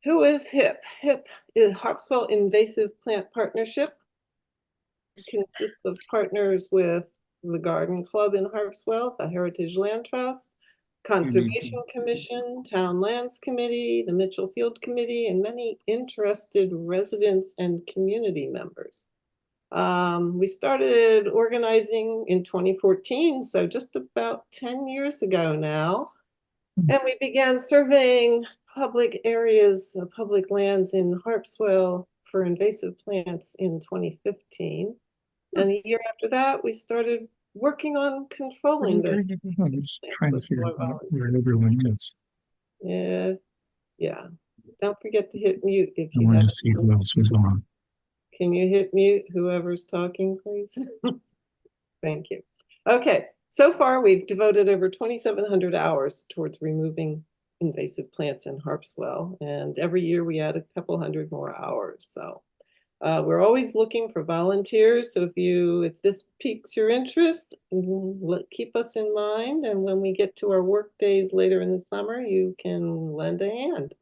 Who is HIP? HIP is Harpswell Invasive Plant Partnership. It consists of partners with the Garden Club in Harpswell, the Heritage Land Trust, Conservation Commission, Town Lands Committee, the Mitchell Field Committee, and many interested residents and community members. We started organizing in 2014, so just about 10 years ago now. And we began surveying public areas, public lands in Harpswell for invasive plants in 2015. And a year after that, we started working on controlling those. I'm just trying to figure out where everyone is. Yeah. Don't forget to hit mute if I you wanted have. to see who else was on. Can you hit mute, whoever's talking, please? Thank you. Okay, so far we've devoted over 2,700 hours towards removing invasive plants in Harpswell, and every year we add a couple hundred more hours. So we're always looking for volunteers. So if this piques your interest, keep us in mind. And when we get to our work days later in the summer, you can lend a hand.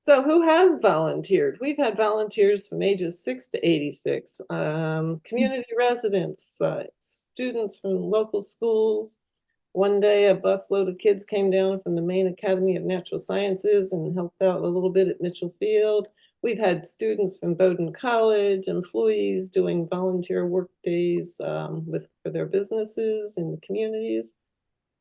So who has volunteered? We've had volunteers from ages 6 to 86, community residents, students from local schools. One day, a busload of kids came down from the Maine Academy of Natural Sciences and helped out a little bit at Mitchell Field. We've had students from Bowdoin College, employees doing volunteer work days for their businesses in the communities,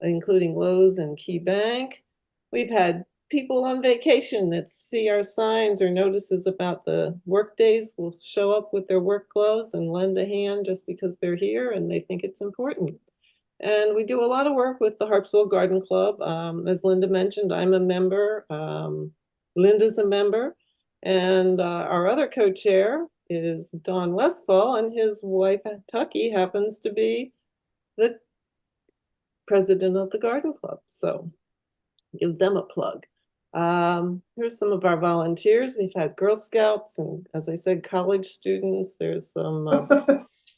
including Lowe's and Key Bank. We've had people on vacation that see our signs or notices about the work days will show up with their work gloves and lend a hand just because they're here and they think it's important. And we do a lot of work with the Harpswell Garden Club. As Linda mentioned, I'm a member. Linda's a member. And our other co-chair is Don Westfall, and his wife, Tucky, happens to be the president of the Garden Club. So give them a plug. Here's some of our volunteers. We've had Girl Scouts and, as I said, college students. There's some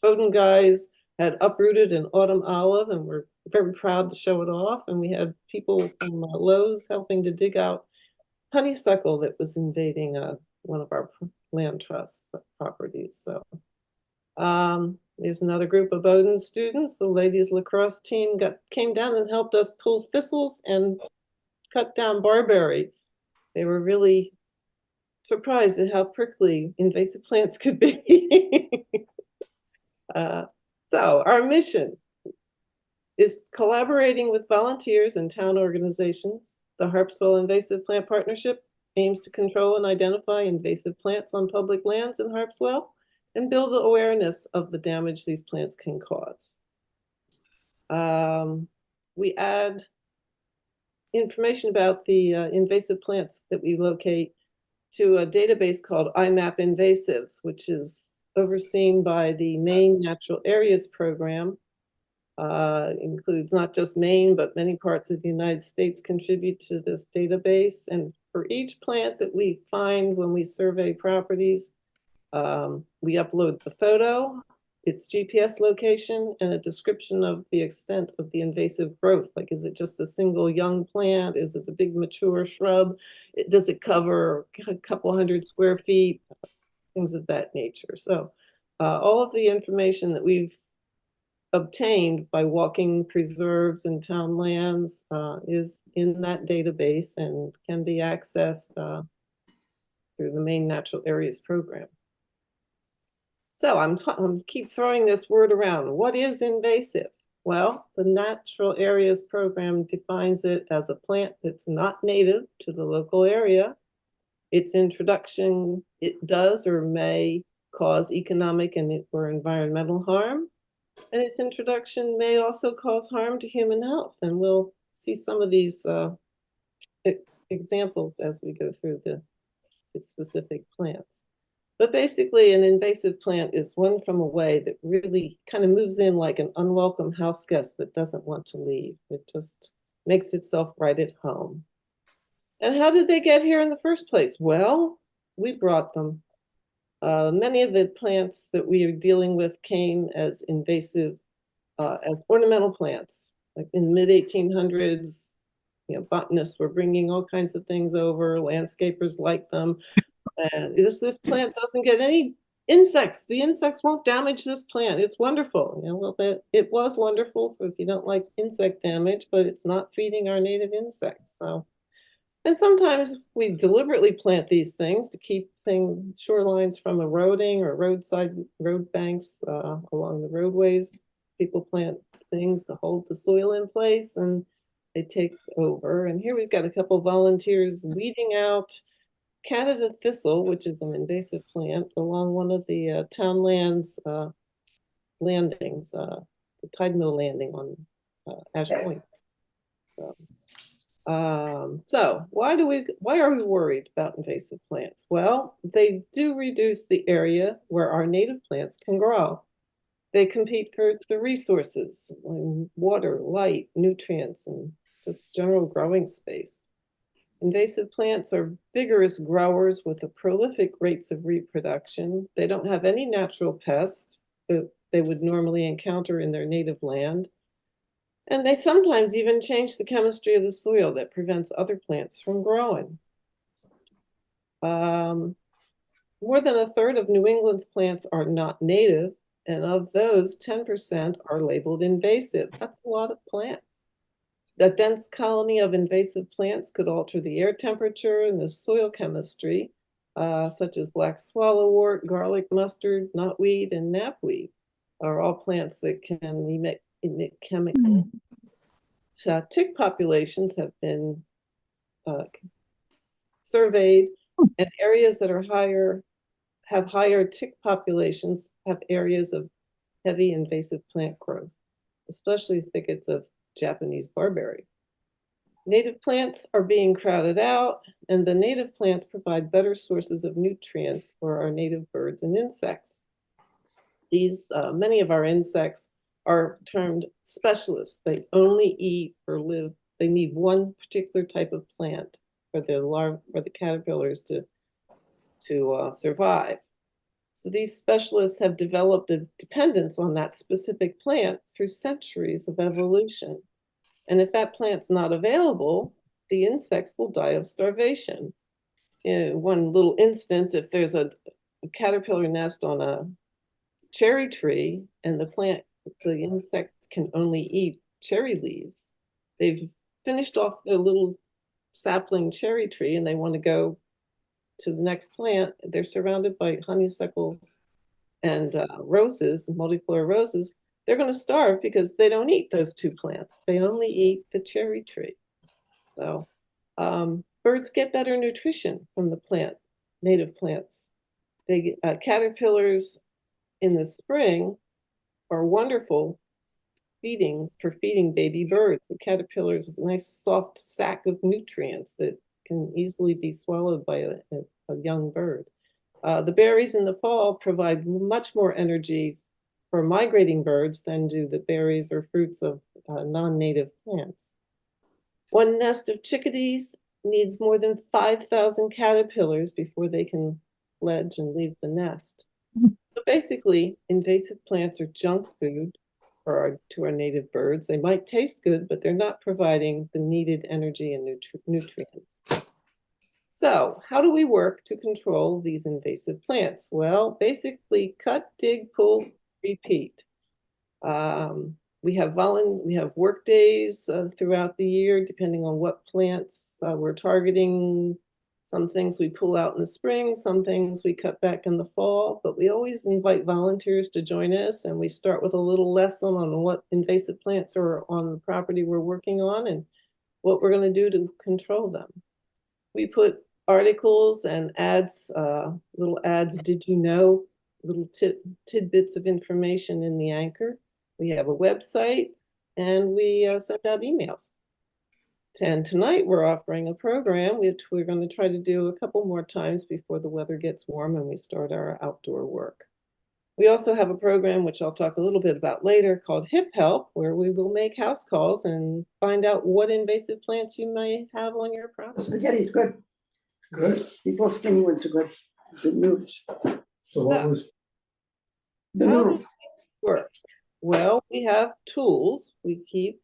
Bowdoin guys had uprooted an autumn olive, and we're very proud to show it off. And we had people from Lowe's helping to dig out honeysuckle that was invading one of our land trust properties. So there's another group of Bowdoin students. The ladies lacrosse team came down and helped us pull thistles and cut down barberry. They were really surprised at how prickly invasive plants could be. So our mission is collaborating with volunteers and town organizations. The Harpswell Invasive Plant Partnership aims to control and identify invasive plants on public lands in Harpswell and build the awareness of the damage these plants can cause. We add information about the invasive plants that we locate to a database called IMAP Invasives, which is overseen by the Maine Natural Areas Program. Includes not just Maine, but many parts of the United States contribute to this database. And for each plant that we find when we survey properties, we upload the photo, its GPS location, and a description of the extent of the invasive growth. Like, is it just a single young plant? Is it a big mature shrub? Does it cover a couple hundred square feet? Things of that nature. So all of the information that we've obtained by walking preserves and town lands is in that database and can be accessed through the Maine Natural Areas Program. So I'm keep throwing this word around. What is invasive? Well, the Natural Areas Program defines it as a plant that's not native to the local area. Its introduction, it does or may cause economic and or environmental harm. And its introduction may also cause harm to human health. And we'll see some of these examples as we go through the specific plants. But basically, an invasive plant is one from away that really kind of moves in like an unwelcome house guest that doesn't want to leave. It just makes itself right at home. And how did they get here in the first place? Well, we brought them. Many of the plants that we are dealing with came as invasive, as ornamental plants. Like in the mid-1800s, botanists were bringing all kinds of things over, landscapers like them. And this plant doesn't get any insects. The insects won't damage this plant. It's wonderful. It was wonderful if you don't like insect damage, but it's not feeding our native insects. So, and sometimes we deliberately plant these things to keep shorelines from eroding, or road banks along the roadways. People plant things to hold the soil in place, and they take over. And here we've got a couple volunteers weeding out Canada thistle, which is an invasive plant, along one of the town lands landings, the tide mill landing on Ash Point. So why are we worried about invasive plants? Well, they do reduce the area where our native plants can grow. They compete for the resources, like water, light, nutrients, and just general growing space. Invasive plants are vigorous growers with the prolific rates of reproduction. They don't have any natural pests that they would normally encounter in their native land. And they sometimes even change the chemistry of the soil that prevents other plants from growing. More than a third of New England's plants are not native, and of those, 10% are labeled invasive. That's a lot of plants. A dense colony of invasive plants could alter the air temperature and the soil chemistry, such as black swallowwort, garlic mustard, knotweed, and knapweed are all plants that can emit chemicals. Tick populations have been surveyed, and areas that have higher tick populations have areas of heavy invasive plant growth, especially thickets of Japanese barberry. Native plants are being crowded out, and the native plants provide better sources of nutrients for our native birds and insects. Many of our insects are termed specialists. They only eat or live, they need one particular type of plant for the caterpillars to survive. So these specialists have developed a dependence on that specific plant through centuries of evolution. And if that plant's not available, the insects will die of starvation. In one little instance, if there's a caterpillar nest on a cherry tree and the insects can only eat cherry leaves, they've finished off their little sapling cherry tree and they want to go to the next plant. They're surrounded by honeysuckles and roses, multiflora roses. They're going to starve because they don't eat those two plants. They only eat the cherry tree. So birds get better nutrition from the native plants. Caterpillars in the spring are wonderful for feeding baby birds. The caterpillar is a nice soft sack of nutrients that can easily be swallowed by a young bird. The berries in the fall provide much more energy for migrating birds than do the berries or fruits of non-native plants. One nest of chickadees needs more than 5,000 caterpillars before they can fledge and leave the nest. So basically, invasive plants are junk food to our native birds. They might taste good, but they're not providing the needed energy and nutrients. So how do we work to control these invasive plants? Well, basically cut, dig, pull, repeat. We have work days throughout the year, depending on what plants we're targeting. Some things we pull out in the spring, some things we cut back in the fall, but we always invite volunteers to join us, and we start with a little lesson on what invasive plants are on the property we're working on and what we're going to do to control them. We put articles and ads, little ads, did you know, little tidbits of information in the anchor. We have a website, and we send out emails. And tonight we're offering a program which we're going to try to do a couple more times before the weather gets warm and we start our outdoor work. We also have a program which I'll talk a little bit about later called Hip Help, where we will make house calls and find out what invasive plants you may have on your property. Spaghetti's good. Good. These little skinny ones are good. Good news. So what was, The How noodle. does it work? Well, we have tools we keep,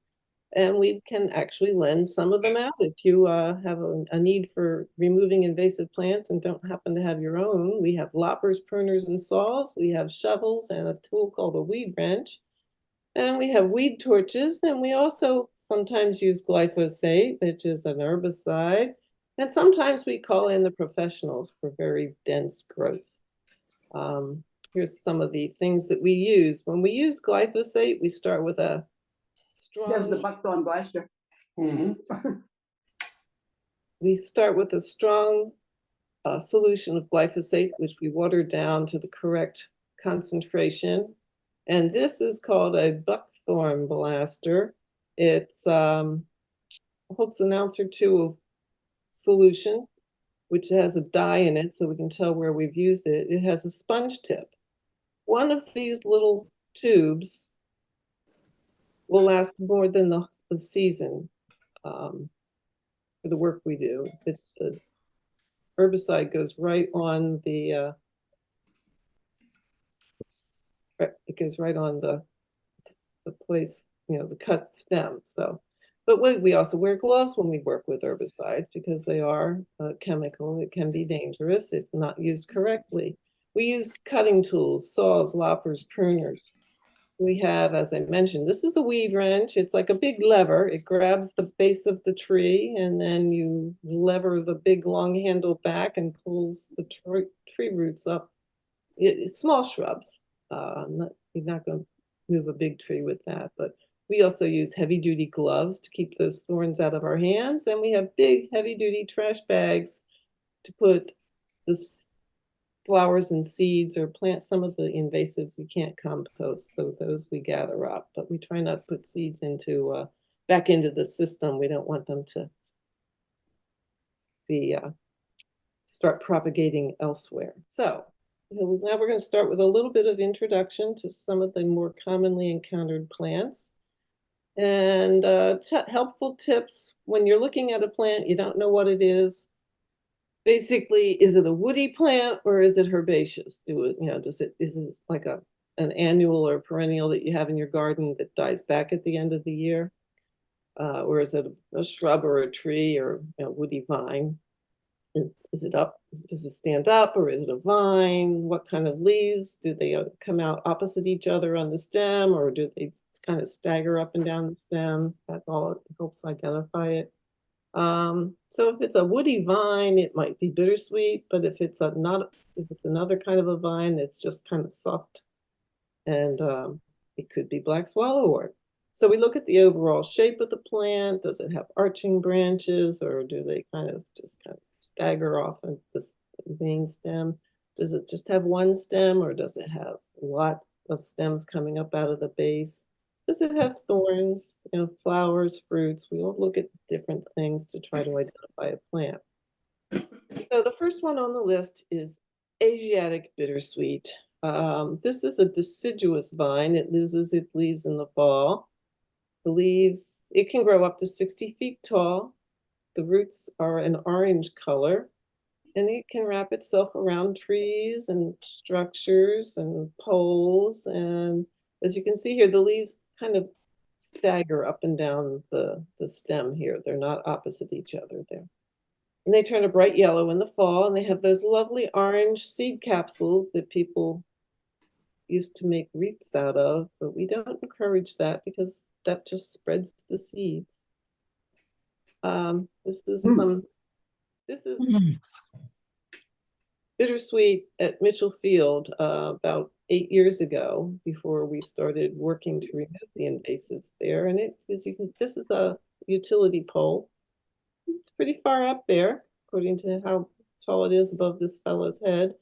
And we can actually lend some of them out if you have a need for removing invasive plants and don't happen to have your own. We have loppers, pruners, and saws. We have shovels and a tool called a weed wrench. And we have weed torches. And we also sometimes use glyphosate, which is an herbicide. And sometimes we call in the professionals for very dense growth. Here's some of the things that we use. When we use glyphosate, we start with a There's the strong, buckthorn blaster. we start with a strong solution of glyphosate, which we water down to the correct concentration. And this is called a buckthorn blaster. It's holds an ounce or two of solution, which has a dye in it so we can tell where we've used it. It has a sponge tip. One of these little tubes will last more than the season for the work we do. The herbicide goes right on the it goes right on the place, you know, the cut stem. So, but we also wear gloves when we work with herbicides because they are chemical. It can be dangerous if not used correctly. We use cutting tools, saws, loppers, pruners. We have, as I mentioned, this is a weed wrench. It's like a big lever. It grabs the base of the tree and then you lever the big long handle back and pulls the tree roots up. It's small shrubs. You're not going to move a big tree with that, but we also use heavy duty gloves to keep those thorns out of our hands. And we have big heavy duty trash bags to put this flowers and seeds or plant some of the invasives we can't compost. So those we gather up, but we try not to put seeds into back into the system. We don't want them to be start propagating elsewhere. So now we're going to start with a little bit of introduction to some of the more commonly encountered plants. And helpful tips when you're looking at a plant, you don't know what it is. Basically, is it a woody plant or is it herbaceous? Is it like an annual or perennial that you have in your garden that dies back at the end of the year? Or is it a shrub or a tree or a woody vine? Is it up? Does it stand up or is it a vine? What kind of leaves? Do they come out opposite each other on the stem or do they kind of stagger up and down the stem? That all helps identify it. So if it's a woody vine, it might be bittersweet, but if it's another kind of a vine, it's just kind of soft, and it could be black swallowwort. So we look at the overall shape of the plant. Does it have arching branches, or do they kind of stagger off at the main stem? Does it just have one stem, or does it have a lot of stems coming up out of the base? Does it have thorns, flowers, fruits? We all look at different things to try to identify a plant. So the first one on the list is Asiatic bittersweet. This is a deciduous vine. It loses its leaves in the fall. The leaves, it can grow up to 60 feet tall. The roots are an orange color, and it can wrap itself around trees and structures and poles. And as you can see here, the leaves kind of stagger up and down the stem here. They're not opposite each other there. And they turn a bright yellow in the fall, and they have those lovely orange seed capsules that people used to make wreaths out of, but we don't encourage that because that just spreads the seeds. This is bittersweet at Mitchell Field about 8 years ago, before we started working to remove the invasives there. And this is a utility pole. It's pretty far up there, according to how tall it is above this fellow's head.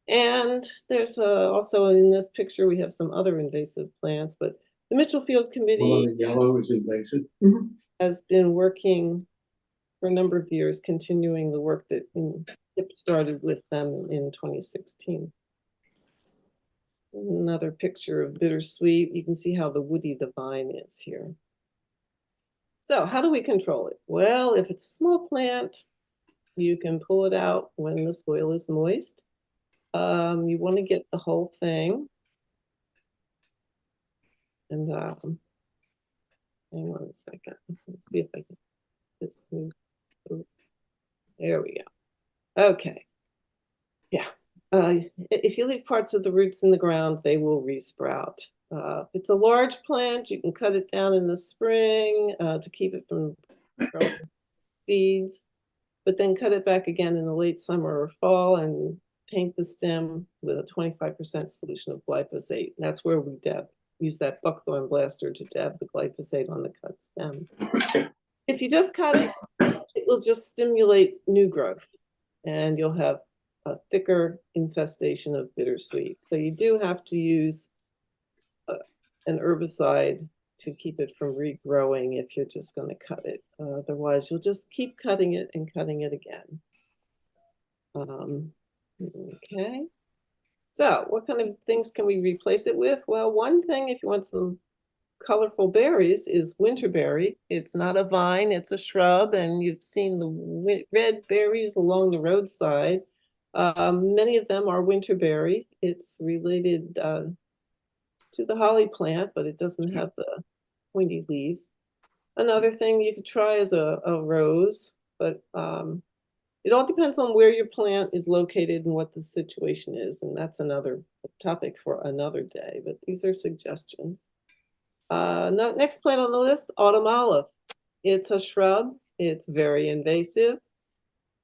And there's also in this picture, we have some other invasive plants, but the Mitchell Field Committee the yellow is invasive. has been working for a number of years, continuing the work that HIP started with them in 2016. Another picture of bittersweet. You can see how woody the vine is here. So how do we control it? Well, if it's a small plant, you can pull it out when the soil is moist. You want to get the whole thing. And hang on a second. Let's see if I can just move. There we go. Okay. Yeah. If you leave parts of the roots in the ground, they will resprout. If it's a large plant, you can cut it down in the spring to keep it from growing seeds, but then cut it back again in the late summer or fall and paint the stem with a 25% solution of glyphosate. And that's where we use that buckthorn blaster to dab the glyphosate on the cut stem. If you just cut it, it will just stimulate new growth and you'll have a thicker infestation of bittersweet. So you do have to use an herbicide to keep it from regrowing if you're just going to cut it. Otherwise, you'll just keep cutting it and cutting it again. Okay. So what kind of things can we replace it with? Well, one thing, if you want some colorful berries, is winterberry. It's not a vine, it's a shrub, and you've seen the red berries along the roadside. Many of them are winterberry. It's related to the holly plant, but it doesn't have the pointy leaves. Another thing you could try is a rose, but it all depends on where your plant is located and what the situation is, and that's another topic for another day, but these are suggestions. Next plant on the list, autumn olive. It's a shrub. It's very invasive.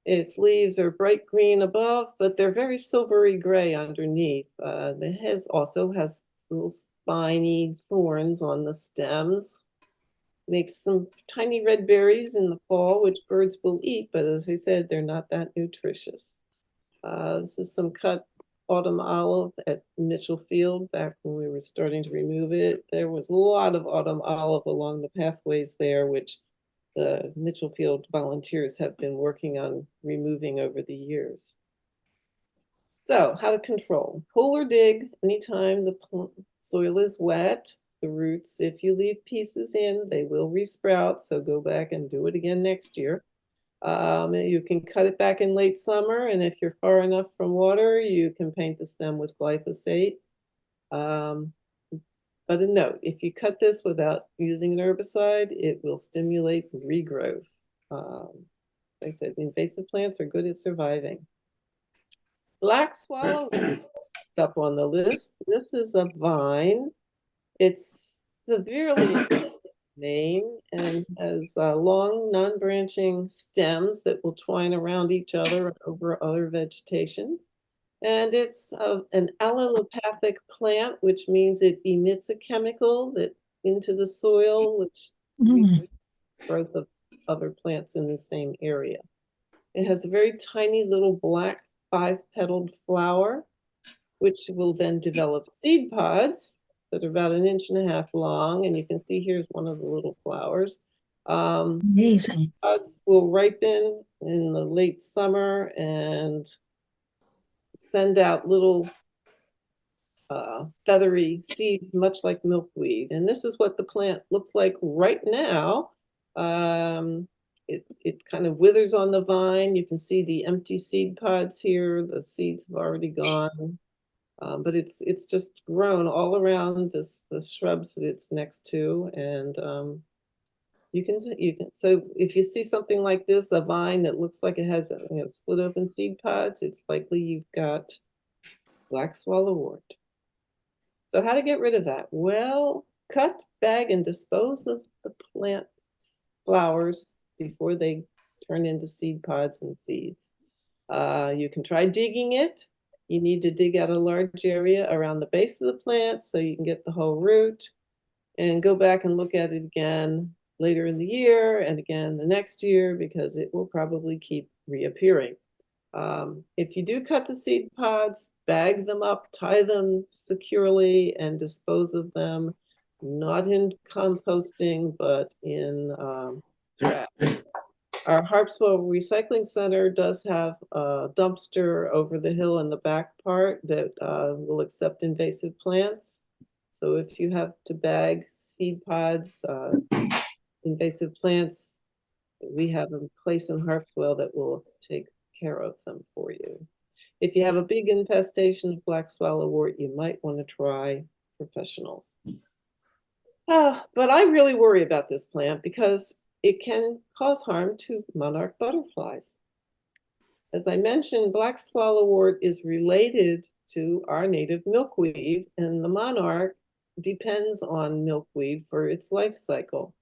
Its leaves are bright green above, but they're very silvery gray underneath. It also has little spiny thorns on the stems. Makes some tiny red berries in the fall, which birds will eat, but as I said, they're not that nutritious. This is some cut autumn olive at Mitchell Field back when we were starting to remove it. There was a lot of autumn olive along the pathways there, which the Mitchell Field volunteers have been working on removing over the years. So how to control? Pull or dig anytime the soil is wet. The roots, if you leave pieces in, they will resprout, so go back and do it again next year. You can cut it back in late summer, and if you're far enough from water, you can paint the stem with glyphosate. But a note, if you cut this without using an herbicide, it will stimulate regrowth. Like I said, invasive plants are good at surviving. Black swallow up on the list. This is a vine. It's severely name and has long non-branching stems that will twine around each other over other vegetation. And it's an allelopathic plant, which means it emits a chemical that into the soil, which growth of other plants in the same area. It has a very tiny little black 5-petaled flower, which will then develop seed pods that are about 1.5 inches long, and you can see here's one of the little flowers. Amazing. Pods will ripen in the late summer and send out little feathery seeds, much like milkweed. And this is what the plant looks like right now. It kind of withers on the vine. You can see the empty seed pods here. The seeds have already gone. But it's just grown all around the shrubs that it's next to, and you can so if you see something like this, a vine that looks like it has split open seed pods, it's likely you've got black swallowwort. So how to get rid of that? Well, cut, bag, and dispose of the plant flowers before they turn into seed pods and seeds. You can try digging it. You need to dig out a large area around the base of the plant so you can get the whole root, and go back and look at it again later in the year and again the next year, because it will probably keep reappearing. If you do cut the seed pods, bag them up, tie them securely, and dispose of them, not in composting, but in trash. Our Harpswell Recycling Center does have a dumpster over the hill in the back part that will accept invasive plants. So if you have to bag seed pods, invasive plants, we have a place in Harpswell that will take care of them for you. If you have a big infestation of black swallowwort, you might want to try professionals. But I really worry about this plant because it can cause harm to monarch butterflies. As I mentioned, black swallowwort is related to our native milkweed, and the monarch depends on milkweed for its life cycle.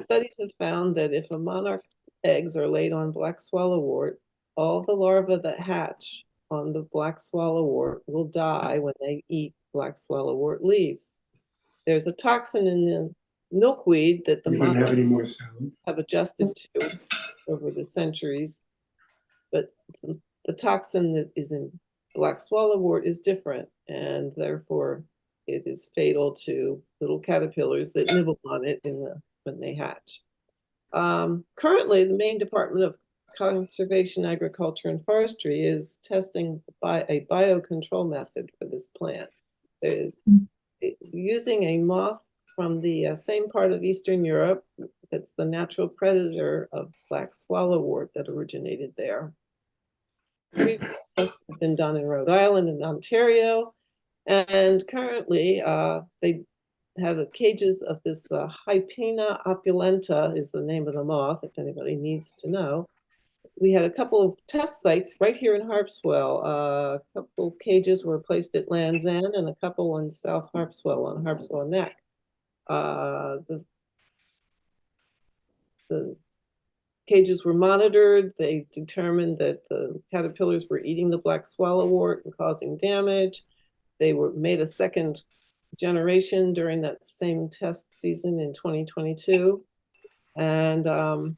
Studies have found that if a monarch eggs are laid on black swallowwort, all the larvae that hatch on the black swallowwort will die when they eat black swallowwort leaves. There's a toxin in the milkweed that the We don't have monarchs any more sound. have adjusted to over the centuries, but the toxin that is in black swallowwort is different, and therefore it is fatal to little caterpillars that nibble on it when they hatch. Currently, the Maine Department of Conservation, Agriculture, and Forestry is testing a biocontrol method for this plant. Using a moth from the same part of Eastern Europe that's the natural predator of black swallowwort that originated there. Previous tests have been done in Rhode Island and Ontario, and currently they had cages of this Hypena opulenta is the name of the moth, if anybody needs to know. We had a couple of test sites right here in Harpswell. A couple of cages were placed at Land's End and a couple in South Harpswell on Harpswell Neck. The cages were monitored. They determined that the caterpillars were eating the black swallowwort and causing damage. They were made a second generation during that same test season in 2022. And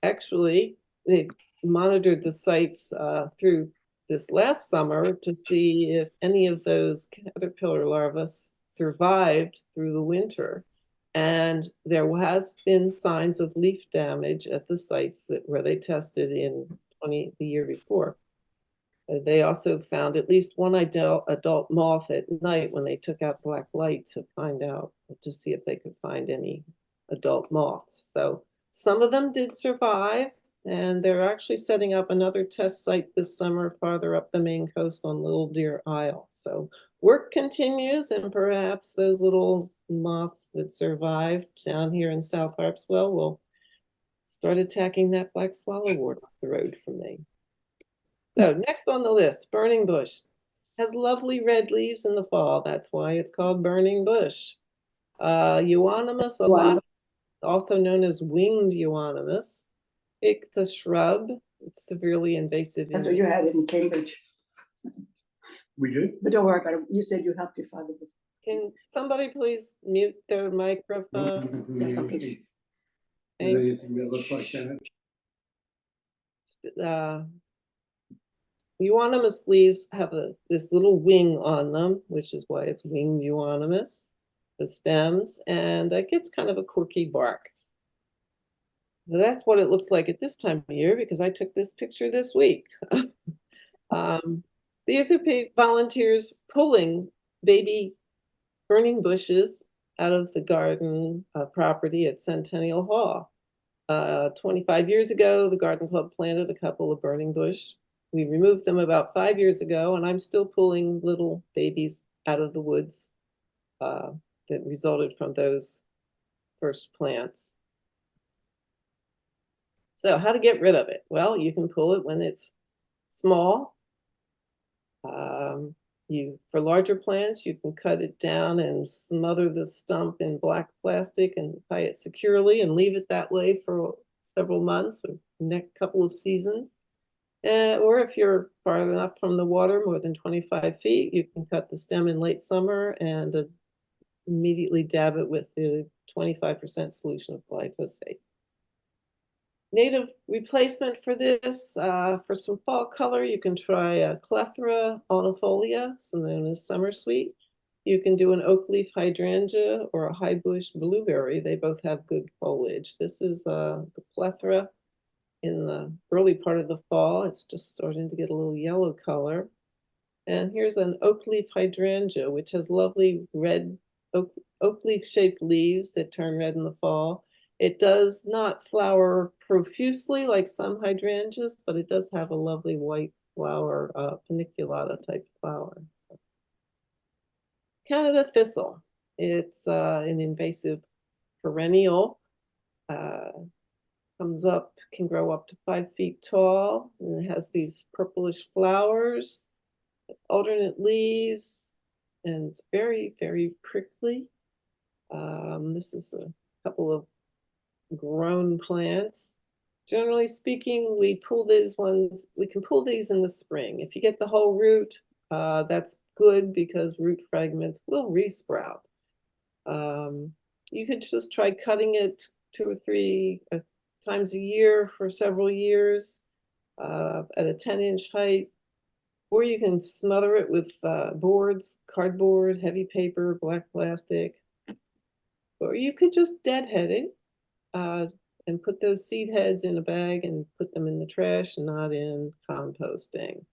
actually, they monitored the sites through this last summer to see if any of those caterpillar larvae survived through the winter. And there has been signs of leaf damage at the sites where they tested in the year before. They also found at least one adult moth at night when they took out black light to see if they could find any adult moths. So some of them did survive, and they're actually setting up another test site this summer farther up the Maine coast on Little Deer Isle. So work continues, and perhaps those little moths that survived down here in South Harpswell will start attacking that black swallowwort off the road from me. So next on the list, burning bush. Has lovely red leaves in the fall. That's why it's called burning bush. Euonymus alata, also known as winged euonymus. It's a shrub. It's severely invasive. That's what you had in Cambridge. We did? But don't worry about it. You said you helped your father with. Can somebody please mute their microphone? Yeah, okay. Anything that looks like that? Euonymus leaves have this little wing on them, which is why it's winged euonymus, the stems, and it gets kind of a quirky bark. So that's what it looks like at this time of year because I took this picture this week. These are volunteers pulling baby burning bushes out of the garden property at Centennial Hall. 25 years ago, the garden club planted a couple of burning bush. We removed them about 5 years ago, and I'm still pulling little babies out of the woods that resulted from those first plants. So how to get rid of it? Well, you can pull it when it's small. For larger plants, you can cut it down and smother the stump in black plastic and tie it securely and leave it that way for several months or next couple of seasons. Or if you're far enough from the water, more than 25 feet, you can cut the stem in late summer and immediately dab it with the 25% solution of glyphosate. Native replacement for this, for some fall color, you can try a Clethra onifolia, so known as summer sweet. You can do an oak leaf hydrangea or a high bush blueberry. They both have good foliage. This is the Clethra in the early part of the fall. It's just starting to get a little yellow color. And here's an oak leaf hydrangea, which has lovely red oak leaf shaped leaves that turn red in the fall. It does not flower profusely like some hydrangeas, but it does have a lovely white flower, paniculata type flower. So. Canada thistle. It's an invasive perennial. Comes up, can grow up to 5 feet tall, and it has these purplish flowers, with alternate leaves, and it's very, very prickly. This is a couple of grown plants. Generally speaking, we can pull these in the spring. If you get the whole root, that's good because root fragments will resprout. You could just try cutting it 2 or 3 times a year for several years at a 10-inch height, or you can smother it with boards, cardboard, heavy paper, black plastic, or you could just deadhead it and put those seed heads in a bag and put them in the trash, not in composting.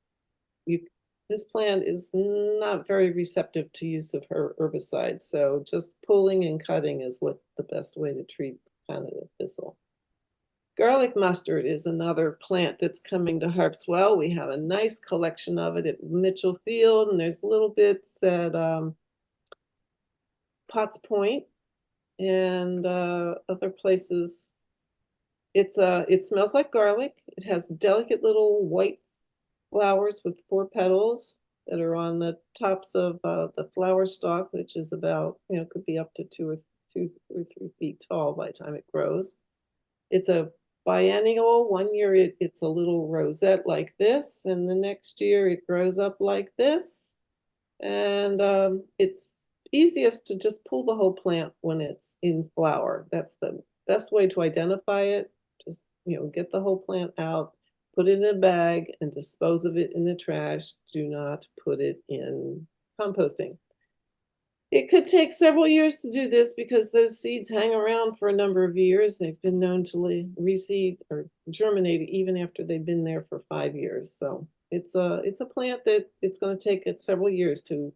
This plant is not very receptive to use of herbicides, so just pulling and cutting is what the best way to treat Canada thistle. Garlic mustard is another plant that's coming to Harpswell. We have a nice collection of it at Mitchell Field, and there's little bits at Potts Point and other places. It smells like garlic. It has delicate little white flowers with 4 petals that are on the tops of the flower stalk, which is about, could be up to 2 or 3 feet tall by the time it grows. It's a biennial. One year it's a little rosette like this, and the next year it grows up like this. And it's easiest to just pull the whole plant when it's in flower. That's the best way to identify it. Just, get the whole plant out, put it in a bag, and dispose of it in the trash. Do not put it in composting. It could take several years to do this because those seeds hang around for a number of years. They've been known to reseed or germinate even after they've been there for 5 years. So it's a plant that it's going to take several years to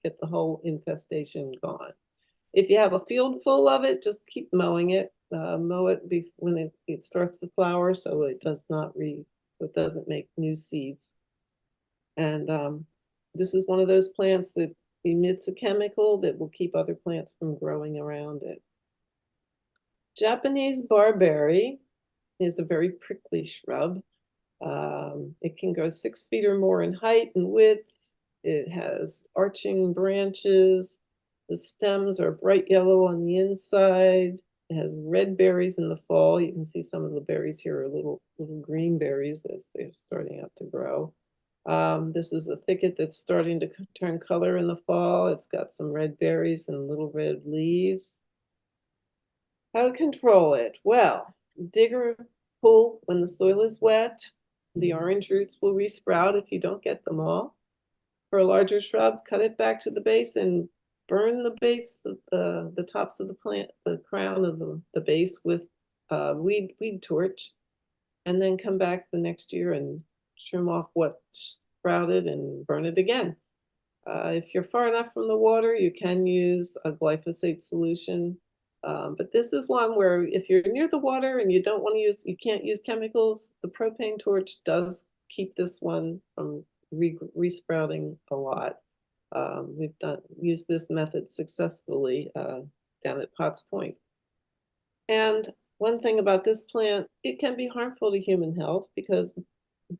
get the whole infestation gone. If you have a field full of it, just keep mowing it. Mow it when it starts to flower, so it doesn't make new seeds. And this is one of those plants that emits a chemical that will keep other plants from growing around it. Japanese barberry is a very prickly shrub. It can grow 6 feet or more in height and width. It has arching branches. The stems are bright yellow on the inside. It has red berries in the fall. You can see some of the berries here are little green berries as they're starting out to grow. This is a thicket that's starting to turn color in the fall. It's got some red berries and little red leaves. How to control it? Well, dig or pull when the soil is wet. The orange roots will resprout if you don't get them all. For a larger shrub, cut it back to the base and burn the base of the tops of the plant, the crown of the base with weed torch, and then come back the next year and trim off what sprouted and burn it again. If you're far enough from the water, you can use a glyphosate solution. But this is one where if you're near the water and you can't use chemicals, the propane torch does keep this one from resprouting a lot. We've used this method successfully down at Potts Point. And one thing about this plant, it can be harmful to human health because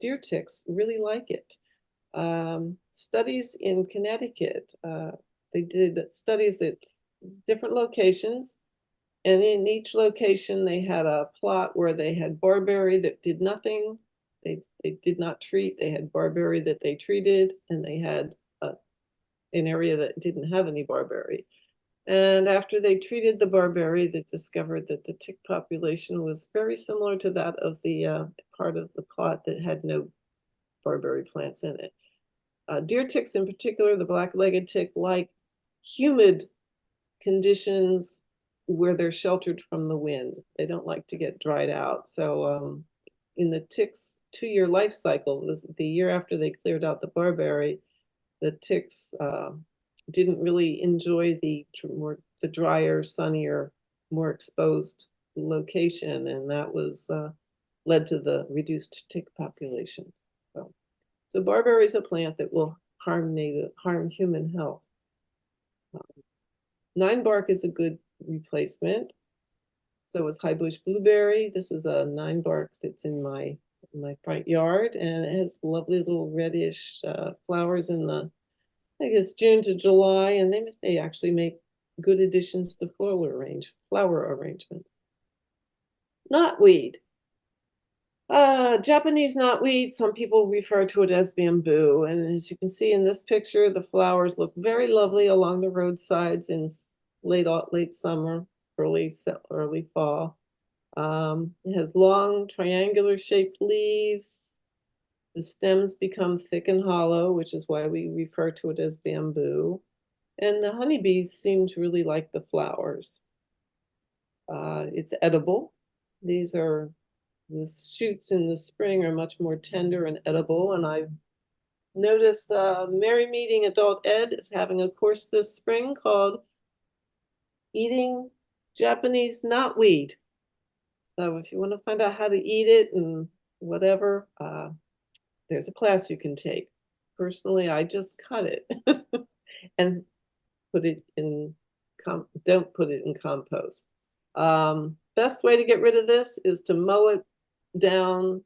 deer ticks really like it. Studies in Connecticut, they did studies at different locations, and in each location they had a plot where they had barberry that did nothing. They did not treat. They had barberry that they treated, and they had an area that didn't have any barberry. And after they treated the barberry, they discovered that the tick population was very similar to that of the part of the plot that had no barberry plants in it. Deer ticks in particular, the black-legged tick, like humid conditions where they're sheltered from the wind. They don't like to get dried out. So in the tick's 2-year life cycle, the year after they cleared out the barberry, the ticks didn't really enjoy the drier, sunnier, more exposed location, and that was led to the reduced tick population. So barberry is a plant that will harm human health. 9 bark is a good replacement. So is high bush blueberry. This is a 9 bark that's in my front yard, and it has lovely little reddish flowers in the, I guess, June to July, and they actually make good additions to flower arrangements. Knotweed. Japanese knotweed, some people refer to it as bamboo. And as you can see in this picture, the flowers look very lovely along the roadsides in late summer, early fall. It has long triangular shaped leaves. The stems become thick and hollow, which is why we refer to it as bamboo. And the honeybees seem to really like the flowers. It's edible. The shoots in the spring are much more tender and edible. And I've noticed Merry Meeting Adult Ed is having a course this spring called Eating Japanese Knotweed. So if you want to find out how to eat it and whatever, there's a class you can take. Personally, I just cut it and put it in, don't put it in compost. Best way to get rid of this is to mow it down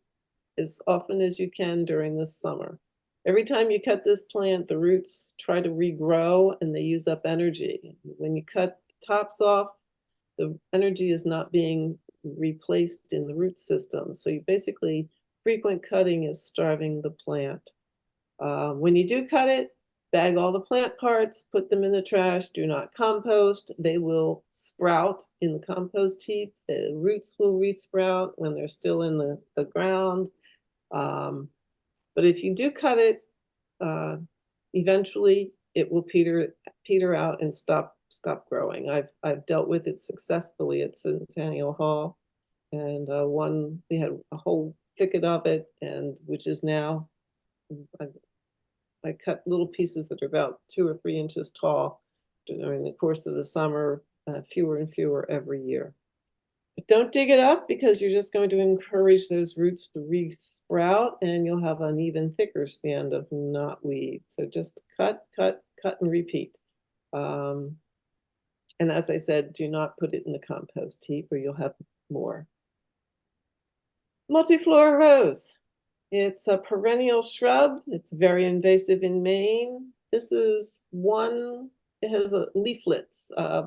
as often as you can during the summer. Every time you cut this plant, the roots try to regrow and they use up energy. When you cut the tops off, the energy is not being replaced in the root system. So you basically, frequent cutting is starving the plant. When you do cut it, bag all the plant parts, put them in the trash, do not compost. They will sprout in the compost heap. The roots will resprout when they're still in the ground. But if you do cut it, eventually it will peter out and stop growing. I've dealt with it successfully at Centennial Hall, and we had a whole thicket of it, and which is now, I cut little pieces that are about 2 or 3 inches tall during the course of the summer, fewer and fewer every year. But don't dig it up, because you're just going to encourage those roots to re-sprout, and you'll have an even thicker stand of knotweed. So just cut, and repeat. And as I said, do not put it in the compost heap or you'll have more. Multiflora rose. It's a perennial shrub. It's very invasive in Maine. This is it has leaflets. A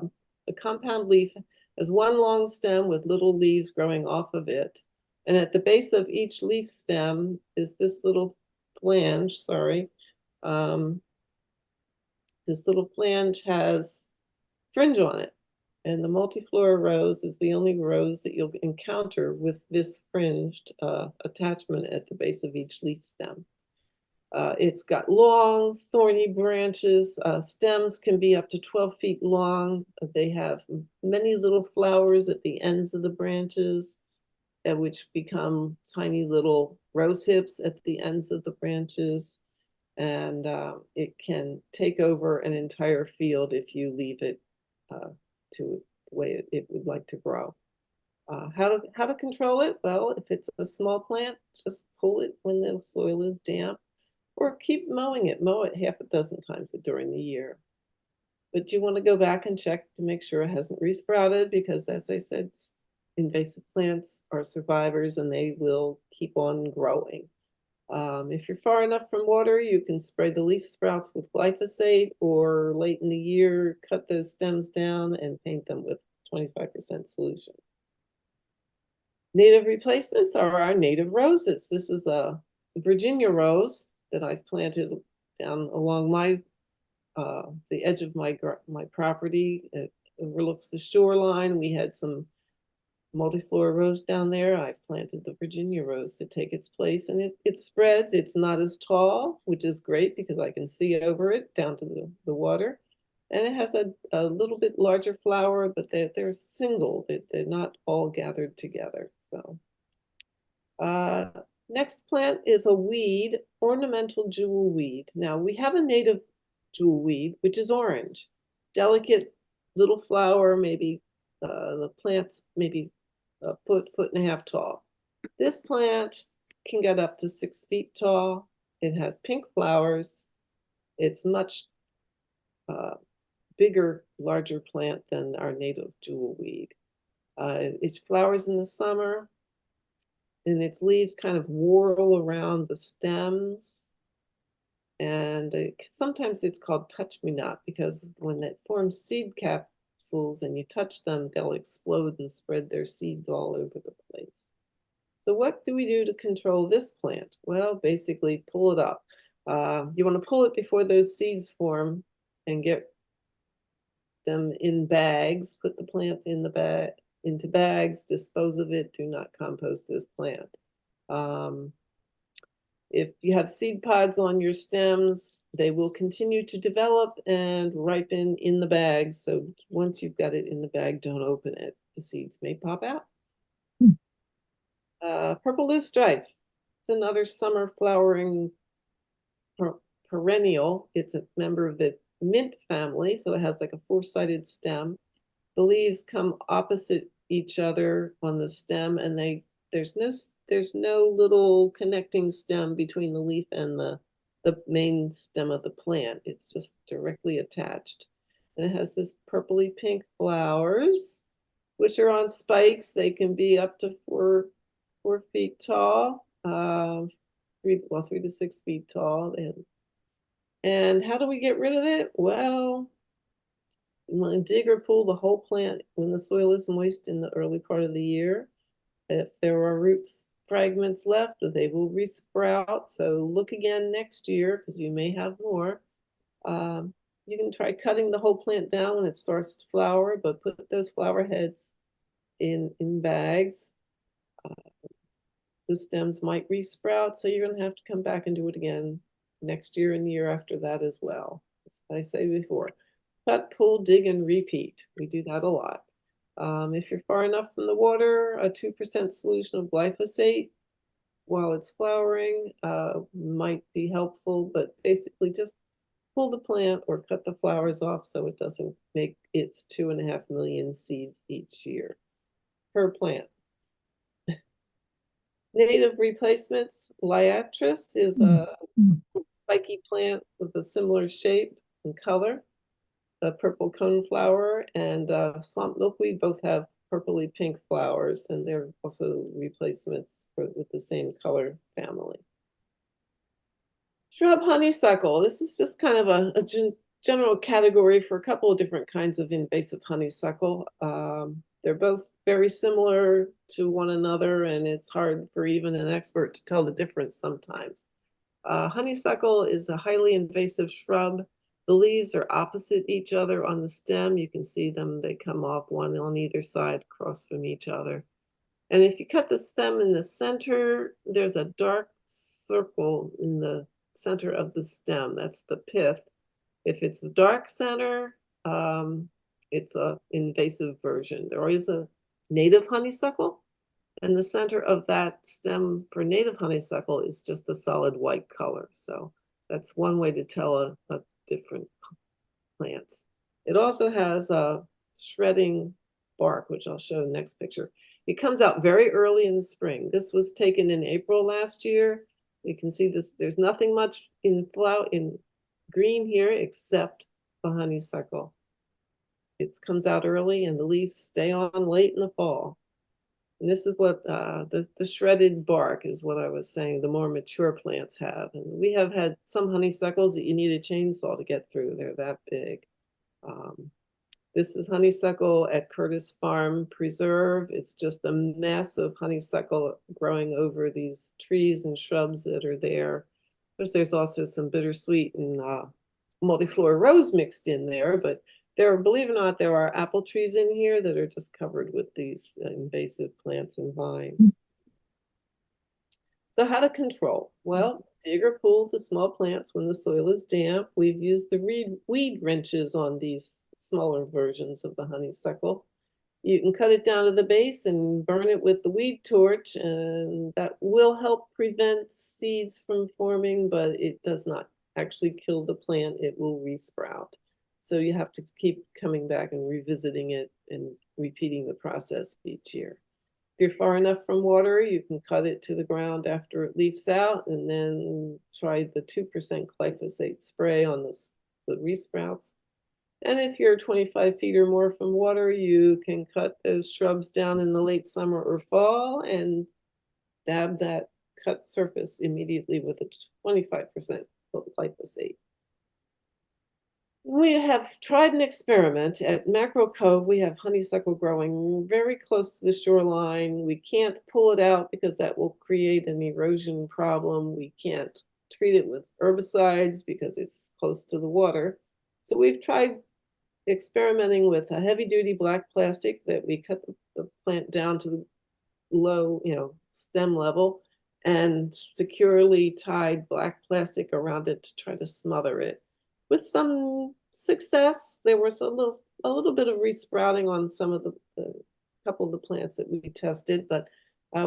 compound leaf has one long stem with little leaves growing off of it. And at the base of each leaf stem is this little flange, this little flange has fringe on it. And the multiflora rose is the only rose that you'll encounter with this fringed attachment at the base of each leaf stem. It's got long, thorny branches. Stems can be up to 12 feet long. They have many little flowers at the ends of the branches, which become tiny little rose hips at the ends of the branches. And it can take over an entire field if you leave it to the way it would like to grow. How to control it? Well, if it's a small plant, just pull it when the soil is damp, or keep mowing it. Mow it half a dozen times during the year. But you want to go back and check to make sure it hasn't resprouted, because as I said, invasive plants are survivors and they will keep on growing. If you're far enough from water, you can spray the leaf sprouts with glyphosate, or late in the year, cut those stems down and paint them with 25% solution. Native replacements are our native roses. This is a Virginia rose that I've planted down along the edge of my property. It overlooks the shoreline. We had some multiflora rose down there. I planted the Virginia rose to take its place, and it spreads. It's not as tall, which is great because I can see over it down to the water. And it has a little bit larger flower, but they're single. They're not all gathered together. So next plant is a weed, ornamental jewel weed. Now we have a native jewel weed, which is orange. Delicate little flower, maybe the plant's maybe a foot and a half tall. This plant can get up to 6 feet tall. It has pink flowers. It's much bigger, larger plant than our native jewelweed. It flowers in the summer, and its leaves kind of whorl around the stems. And sometimes it's called touch-me-not because when it forms seed capsules and you touch them, they'll explode and spread their seeds all over the place. So what do we do to control this plant? Well, basically pull it up. You want to pull it before those seeds form and get them in bags. Put the plant in the bag, into bags, dispose of it. Do not compost this plant. If you have seed pods on your stems, they will continue to develop and ripen in the bag. So once you've got it in the bag, don't open it. The seeds may pop out. Purple loosestrife. It's another summer flowering perennial. It's a member of the mint family, so it has like a four-sided stem. The leaves come opposite each other on the stem, and there's no little connecting stem between the leaf and the main stem of the plant. It's just directly attached. And it has this purpley pink flowers, which are on spikes. They can be up to 4 feet tall, 3 to 6 feet tall. And how do we get rid of it? Well, you want to dig or pull the whole plant when the soil is moist in the early part of the year. If there are roots fragments left, they will resprout. So look again next year because you may have more. You can try cutting the whole plant down when it starts to flower, but put those flower heads in bags. The stems might resprout, so you're going to have to come back and do it again next year and the year after that as well. As I say before, cut, pull, dig, and repeat. We do that a lot. If you're far enough from the water, a 2% solution of glyphosate while it's flowering might be helpful, but basically just pull the plant or cut the flowers off so it doesn't make its 2.5 million seeds each year per plant. Native replacements, liatris is a spiky plant with a similar shape and color. The purple coneflower and swamp milkweed both have purpley pink flowers, and they're also replacements with the same color family. Shrub honeysuckle. This is just kind of a general category for a couple of different kinds of invasive honeysuckle. They're both very similar to one another, and it's hard for even an expert to tell the difference sometimes. Honeysuckle is a highly invasive shrub. The leaves are opposite each other on the stem. You can see them, they come off one on either side, across from each other. And if you cut the stem in the center, there's a dark circle in the center of the stem. That's the pith. If it's a dark center, it's an invasive version. There is a native honeysuckle, and the center of that stem for native honeysuckle is just a solid white color. So that's one way to tell a different plants. It also has a shredding bark, which I'll show in the next picture. It comes out very early in the spring. This was taken in April last year. You can see this, there's nothing much in green here except the honeysuckle. It comes out early and the leaves stay on late in the fall. And this is what the shredded bark is what I was saying, the more mature plants have. And we have had some honeysuckles that you need a chainsaw to get through. They're that big. This is honeysuckle at Curtis Farm Preserve. It's just a massive honeysuckle growing over these trees and shrubs that are there. Of course, there's also some bittersweet and multiflora rose mixed in there, but believe it or not, there are apple trees in here that are just covered with these invasive plants and vines. So how to control? Well, dig or pull the small plants when the soil is damp. We've used the weed wrenches on these smaller versions of the honeysuckle. You can cut it down to the base and burn it with the weed torch, and that will help prevent seeds from forming, but it does not actually kill the plant. It will resprout. So you have to keep coming back and revisiting it and repeating the process each year. If you're far enough from water, you can cut it to the ground after it leaves out and then try the 2% glyphosate spray on the resprouts. And if you're 25 feet or more from water, you can cut those shrubs down in the late summer or fall and dab that cut surface immediately with a 25% glyphosate. We have tried an experiment at Mackerel Cove. We have honeysuckle growing very close to the shoreline. We can't pull it out because that will create an erosion problem. We can't treat it with herbicides because it's close to the water. So we've tried experimenting with a heavy-duty black plastic that we cut the plant down to the low, stem level, and securely tied black plastic around it to try to smother it. With some success, there was a little bit of resprouting on some of the couple of the plants that we tested, but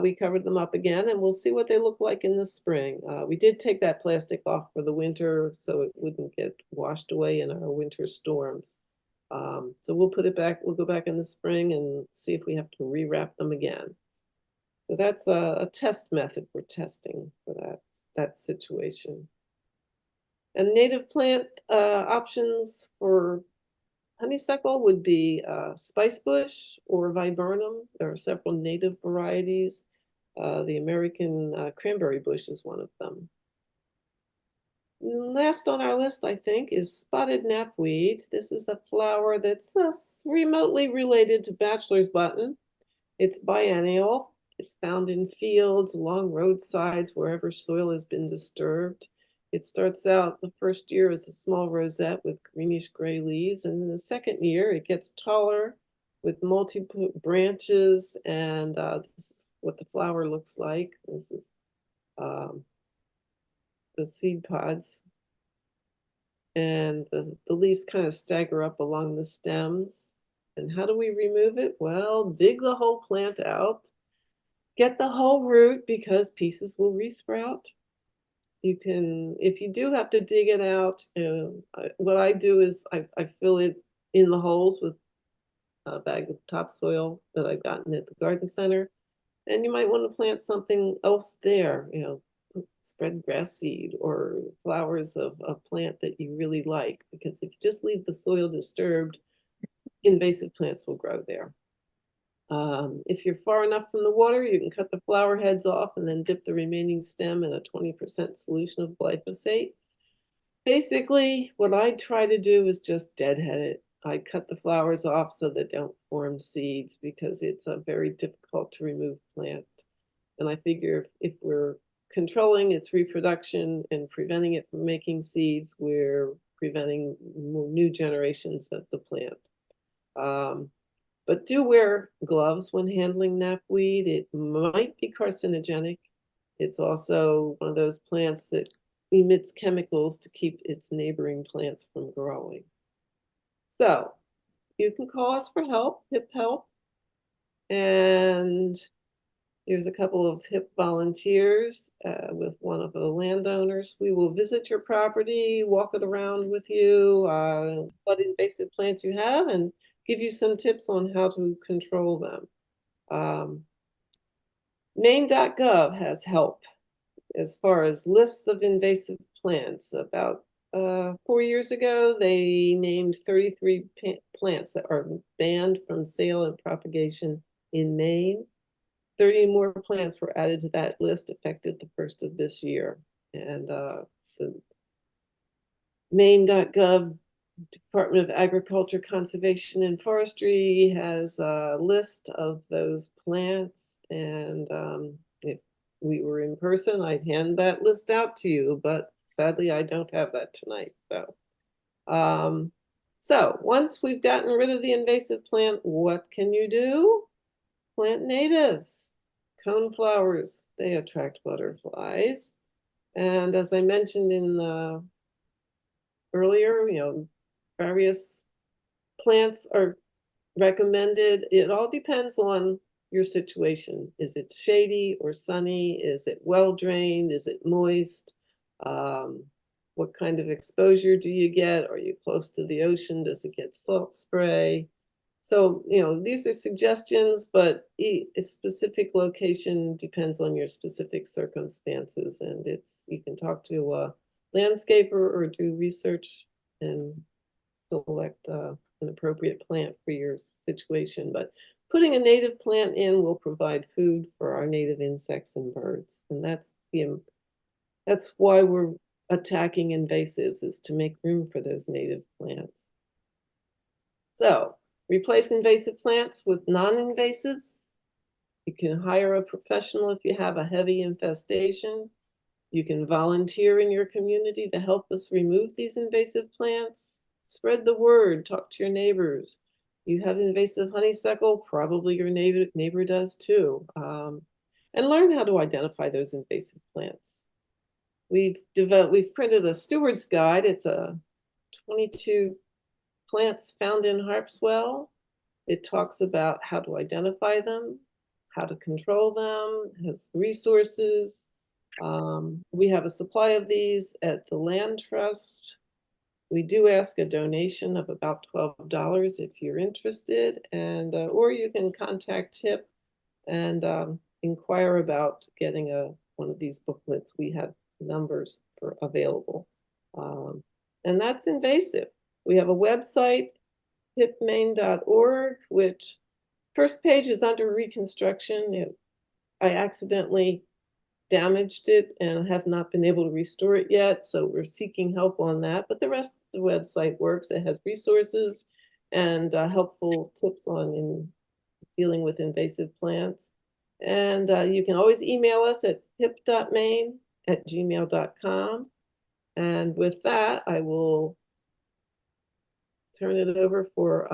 we covered them up again, and we'll see what they look like in the spring. We did take that plastic off for the winter so it wouldn't get washed away in our winter storms. So we'll put it back. We'll go back in the spring and see if we have to rewrap them again. So that's a test method we're testing for that situation. And native plant options for honeysuckle would be spicebush or viburnum. There are several native varieties. The American cranberry bush is one of them. Last on our list, I think, is spotted knapweed. This is a flower that's remotely related to bachelor's button. It's biennial. It's found in fields, along roadsides, wherever soil has been disturbed. It starts out the first year as a small rosette with greenish gray leaves, and in the second year it gets taller with multiple branches, and this is what the flower looks like. This is the seed pods, and the leaves kind of stagger up along the stems. And how do we remove it? Well, dig the whole plant out, get the whole root because pieces will resprout. You can, if you do have to dig it out, what I do is I fill it in the holes with a bag of topsoil that I've gotten at the garden center. And you might want to plant something else there, spread grass seed or flowers of a plant that you really like, because if you just leave the soil disturbed, invasive plants will grow there. If you're far enough from the water, you can cut the flower heads off and then dip the remaining stem in a 20% solution of glyphosate. Basically, what I try to do is just deadhead it. I cut the flowers off so they don't form seeds because it's a very difficult to remove plant. And I figure if we're controlling its reproduction and preventing it from making seeds, we're preventing new generations of the plant. But do wear gloves when handling knapweed. It might be carcinogenic. It's also one of those plants that emits chemicals to keep its neighboring plants from growing. So you can call us for help, HIP help. And here's a couple of HIP volunteers with one of the landowners. We will visit your property, walk it around with you, what invasive plants you have, and give you some tips on how to control them. Maine.gov has help as far as lists of invasive plants. About 4 years ago, they named 33 plants that are banned from sale and propagation in Maine. 30 more plants were added to that list effective the 1st of this year. And the Maine.gov Department of Agriculture, Conservation, and Forestry has a list of those plants. And if we were in person, I'd hand that list out to you, but sadly, I don't have that tonight. So once we've gotten rid of the invasive plant, what can you do? Plant natives. Coneflowers, they attract butterflies. And as I mentioned in the earlier, various plants are recommended. It all depends on your situation. Is it shady or sunny? Is it well drained? Is it moist? What kind of exposure do you get? Are you close to the ocean? Does it get salt spray? So, these are suggestions, but a specific location depends on your specific circumstances. And you can talk to a landscaper or do research and select an appropriate plant for your situation. But putting a native plant in will provide food for our native insects and birds. And that's why we're attacking invasives, is to make room for those native plants. So replace invasive plants with non-invasives. You can hire a professional if you have a heavy infestation. You can volunteer in your community to help us remove these invasive plants. Spread the word, talk to your neighbors. You have invasive honeysuckle, probably your neighbor does too. And learn how to identify those invasive plants. We've printed a steward's guide. It's a 22 plants found in Harpswell. It talks about how to identify them, how to control them, has resources. We have a supply of these at the Land Trust. We do ask a donation of about $12 if you're interested, and or you can contact TIP and inquire about getting one of these booklets. We have numbers available. And that's invasive. We have a website, hipmaine.org, which first page is under reconstruction. I accidentally damaged it and have not been able to restore it yet, so we're seeking help on that. But the rest of the website works. It has resources and helpful tips on dealing with invasive plants. And you can always email us at hip.maine@gmail.com. And with that, I will turn it over for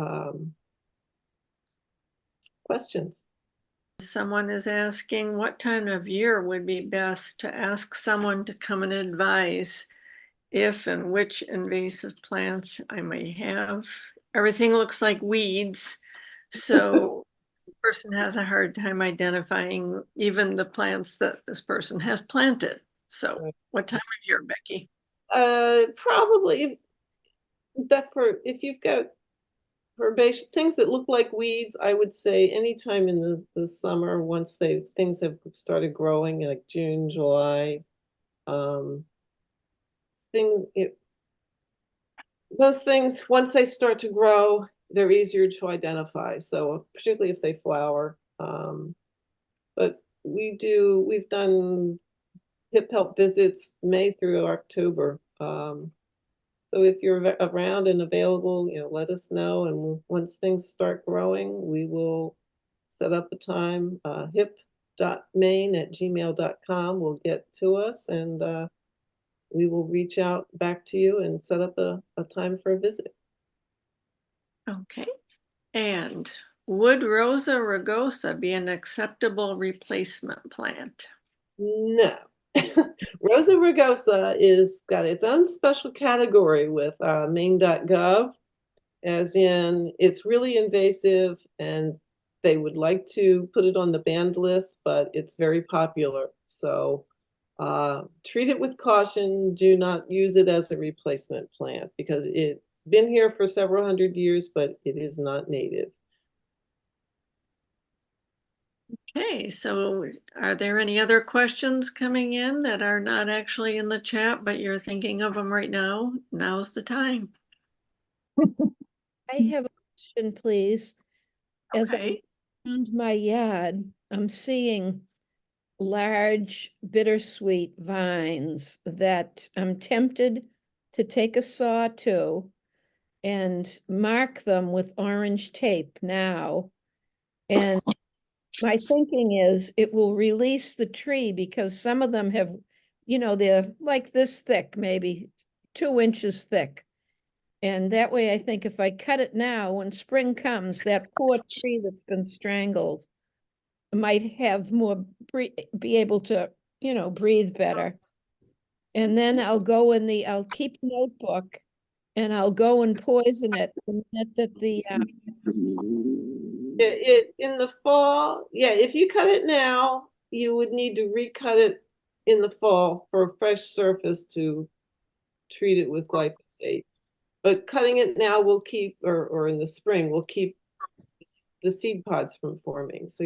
questions. Someone is asking what time of year would be best to ask someone to come and advise if and which invasive plants I may have. Everything looks like weeds, so the person has a hard time identifying even the plants that this person has planted. So what time of year, Becky? Probably if you've got herbaceous things that look like weeds, I would say anytime in the summer, once things have started growing, like June, July. Those things, once they start to grow, they're easier to identify. So particularly if they flower. But we've done hip help visits May through October. So if you're around and available, let us know. And once things start growing, we will set up a time. hip.maine@gmail.com will get to us, and we will reach out back to you and set up a time for a visit. Okay. And would Rosa rugosa be an acceptable replacement plant? No. Rosa rugosa is got its own special category with Maine.gov, as in it's really invasive and they would like to put it on the banned list, but it's very popular. So treat it with caution. Do not use it as a replacement plant because it's been here for several hundred years, but it is not native. Okay, so are there any other questions coming in that are not actually in the chat, but you're thinking of them right now? Now's the time. I have a question, please. As I Okay. around my yard, I'm seeing large bittersweet vines that I'm tempted to take a saw to and mark them with orange tape now. And my thinking is it will release the tree because some of them have, they're like this thick, maybe 2 inches thick. And that way, I think if I cut it now, when spring comes, that poor tree that's been strangled might have more, be able to, breathe better. And then I'll keep a notebook and I'll go and poison it the minute that the, In the fall, yeah, if you cut it now, you would need to recut it in the fall for a fresh surface to treat it with glyphosate. But cutting it now will keep, or in the spring, will keep the seed pods from forming. So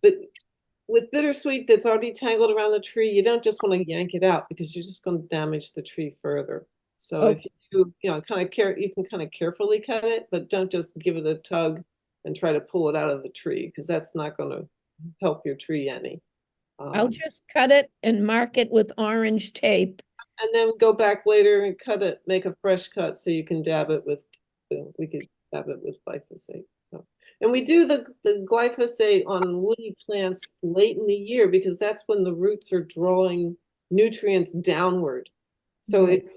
but with bittersweet that's already tangled around the tree, you don't just want to yank it out because you're just going to damage the tree further. So if you do, you can kind of carefully cut it, but don't just give it a tug and try to pull it out of the tree, because that's not going to help your tree any. I'll just cut it and mark it with orange tape. And then go back later and cut it, make a fresh cut so you can dab it with, we could dab it with glyphosate. So, and we do the glyphosate on woody plants late in the year because that's when the roots are drawing nutrients downward. So Right. it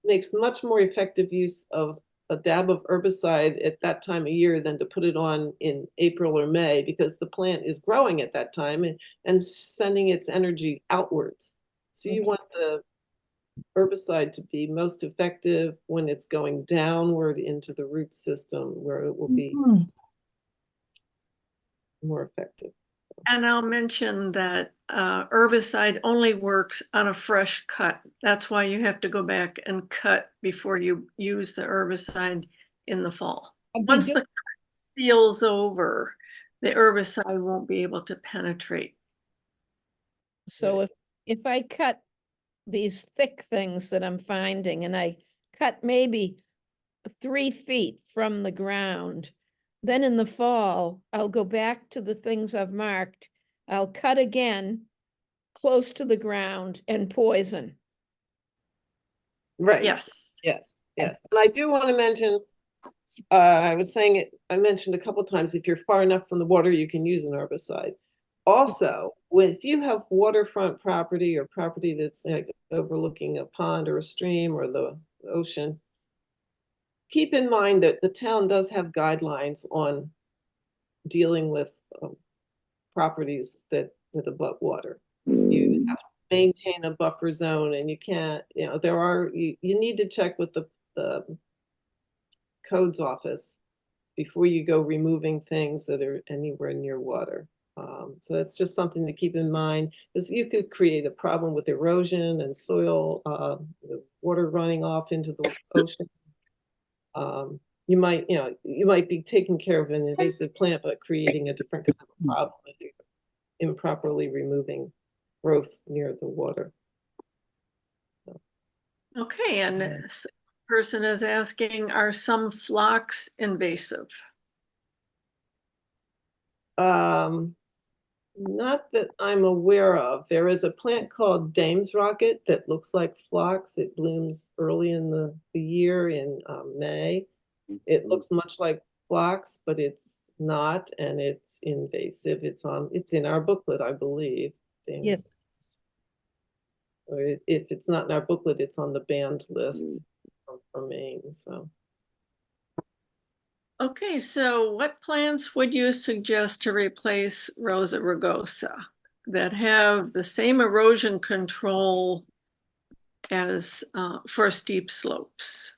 makes much more effective use of a dab of herbicide at that time of year than to put it on in April or May, because the plant is growing at that time and sending its energy outwards. So you want the herbicide to be most effective when it's going downward into the root system, where it will be more effective. And I'll mention that herbicide only works on a fresh cut. That's why you have to go back and cut before you use the herbicide in the fall. Once the cut seals over, the herbicide won't be able to penetrate. So if I cut these thick things that I'm finding and I cut maybe 3 feet from the ground, then in the fall, I'll go back to the things I've marked. I'll cut again close to the ground and poison. Right. Yes. Yes. Yes. And I do want to mention, I mentioned a couple times, if you're far enough from the water, you can use an herbicide. Also, if you have waterfront property or property that's like overlooking a pond or a stream or the ocean, keep in mind that the town does have guidelines on dealing with properties that abut water. You have to maintain a buffer zone, and you can't, you need to check with the codes office before you go removing things that are anywhere near water. So that's just something to keep in mind, because you could create a problem with erosion and soil, the water running off into the ocean. You might be taking care of an invasive plant, but creating a different kind of problem if you're improperly removing growth near the water. Okay, and this person is asking, are some phlox invasive? Not that I'm aware of. There is a plant called Dame's Rocket that looks like phlox. It blooms early in the year in May. It looks much like phlox, but it's not, and it's invasive. It's in our booklet, I believe. Yes. Or if it's not in our booklet, it's on the banned list for Maine. So. Okay, so what plants would you suggest to replace Rosa rugosa that have the same erosion control as for steep slopes?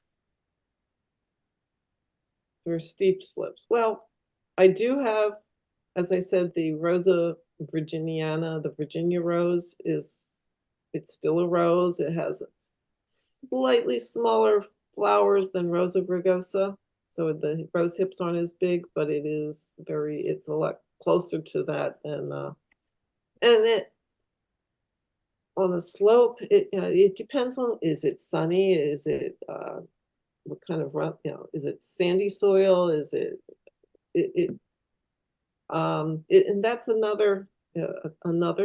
For steep slopes. Well, I do have, as I said, the Rosa virginiana, the Virginia rose it's still a rose. It has slightly smaller flowers than Rosa rugosa. So the rose hips aren't as big, but it's a lot closer to that than, and it, on the slope, it depends on, is it sunny? Is it, what kind of, is it sandy soil? Is it, and that's another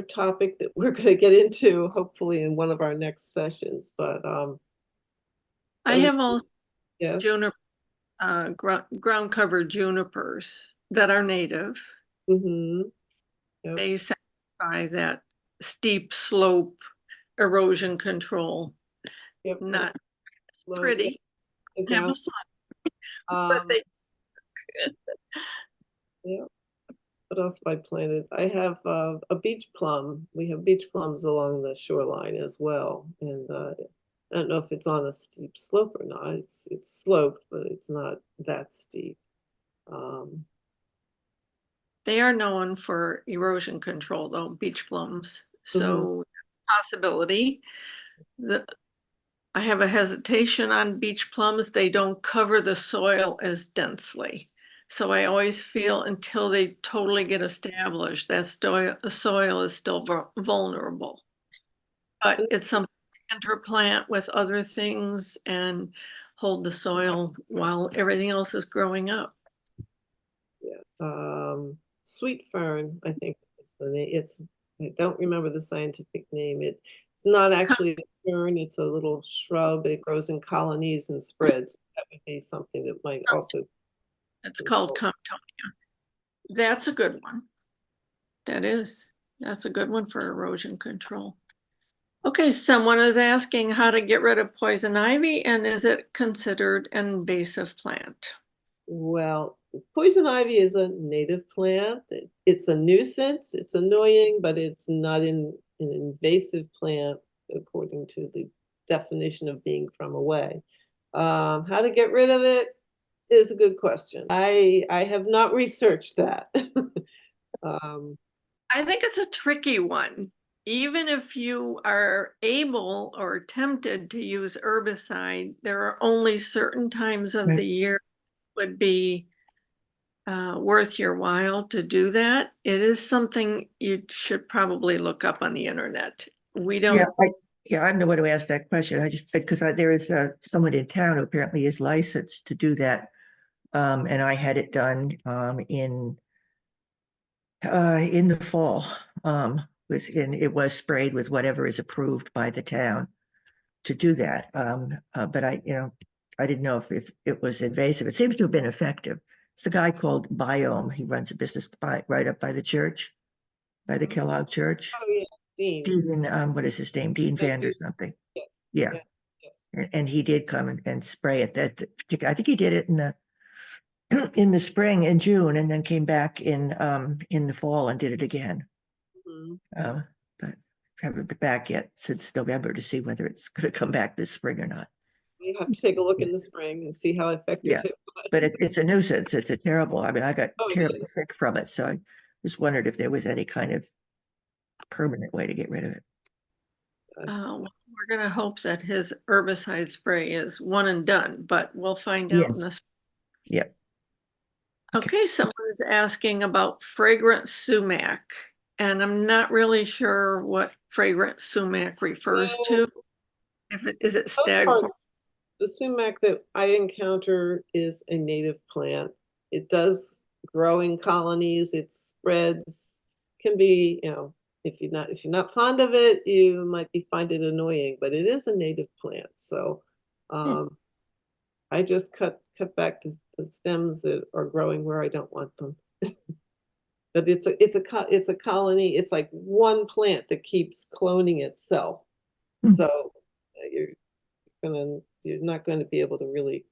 topic that we're going to get into hopefully in one of our next sessions, but, I have also yes. juniper, ground cover junipers that are native. Mm-hmm. Yep. They satisfy that steep slope erosion control. Yep. Not Slow, pretty. yep. Have a fun, but they. Yeah. What else have I planted? I have a beach plum. We have beach plums along the shoreline as well, and I don't know if it's on a steep slope or not. It's sloped, but it's not that steep. They are known for erosion control, though, beach plums. So possibility. I have a hesitation on beach plums. They don't cover the soil as densely. So I always feel until they totally get established, that soil is still vulnerable. But it's something to interplant with other things and hold the soil while everything else is growing up. Sweet fern, I think it's the name. I don't remember the scientific name. It's not actually a fern, it's a little shrub. It grows in colonies and spreads. That would be something that might also. It's called Comptonia. That's a good one. That's a good one for erosion control. Okay, someone is asking how to get rid of poison ivy, and is it considered an invasive plant? Well, poison ivy is a native plant. It's a nuisance. It's annoying, but it's not an invasive plant according to the definition of being from away. How to get rid of it is a good question. I have not researched that. I think it's a tricky one. Even if you are able or tempted to use herbicide, there are only certain times of the year would be worth your while to do that. It is something you should probably look up on the internet. We don't. Yeah, I'm the one who asked that question. I just, because there is someone in town who apparently is licensed to do that. And I had it done in the fall. It was sprayed with whatever is approved by the town to do that. But I didn't know if it was invasive. It seems to have been effective. It's the guy called Biome. He runs a business right up by the church, by the Kellogg Church. Oh yeah, Dean. What is his name? Dean Van or something. Yes. Yeah. Yes. And he did come and spray it. I think he did it in the spring in June, and then came back in the fall and did it again. But I haven't been back yet since November to see whether it's going to come back this spring or not. You have to take a look in the spring and see how effective it was. But it's a nuisance. It's a terrible. I mean, I got Oh, terribly yeah. sick from it, so I just wondered if there was any kind of permanent way to get rid of it. We're going to hope that his herbicide spray is one and done, but we'll find out in this. Yep. Okay, someone is asking about fragrant sumac, and I'm not really sure what fragrant sumac refers to. Is it staghorn? The sumac that I encounter is a native plant. It does grow in colonies. It spreads. Can be, if you're not fond of it, you might find it annoying. But it is a native plant, so I just cut back the stems that are growing where I don't want them. But it's a colony. It's like one plant that keeps cloning itself. So you're not going to be able to really,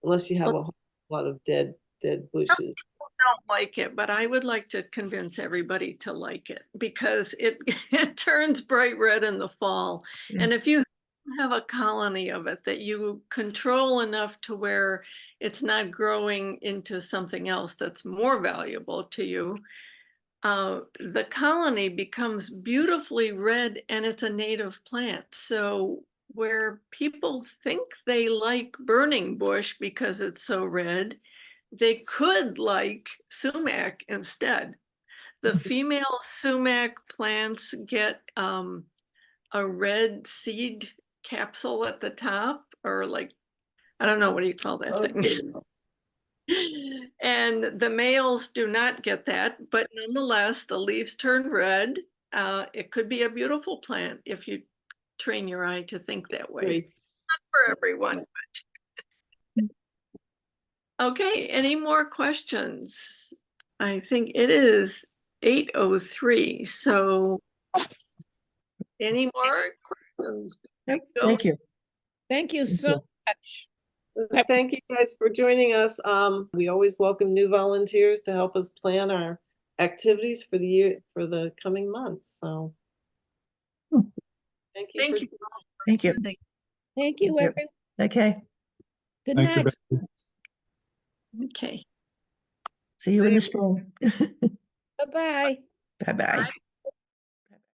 unless you have a whole lot of dead bushes. People don't like it, but I would like to convince everybody to like it because it turns bright red in the fall. And if you have a colony of it that you control enough to where it's not growing into something else that's more valuable to you, the colony becomes beautifully red, and it's a native plant. So where people think they like burning bush because it's so red, they could like sumac instead. The female sumac plants get a red seed capsule at the top, or like, I don't know, what do you call that thing? And the males do not get that, but nonetheless, the leaves turn red. It could be a beautiful plant if you train your eye to think that way. Grace. Not for everyone. But... Okay, any more questions? I think it is 8:03. So any more questions? Thank you. Thank you so much. Thank you guys for joining us. We always welcome new volunteers to help us plan our activities for the year, for the coming months. So thank you. Thank you. Thank you. Thank you, everyone. Okay. Good Thank you, night. Becky. Okay. See you in the spring. Bye-bye. Bye-bye. Bye.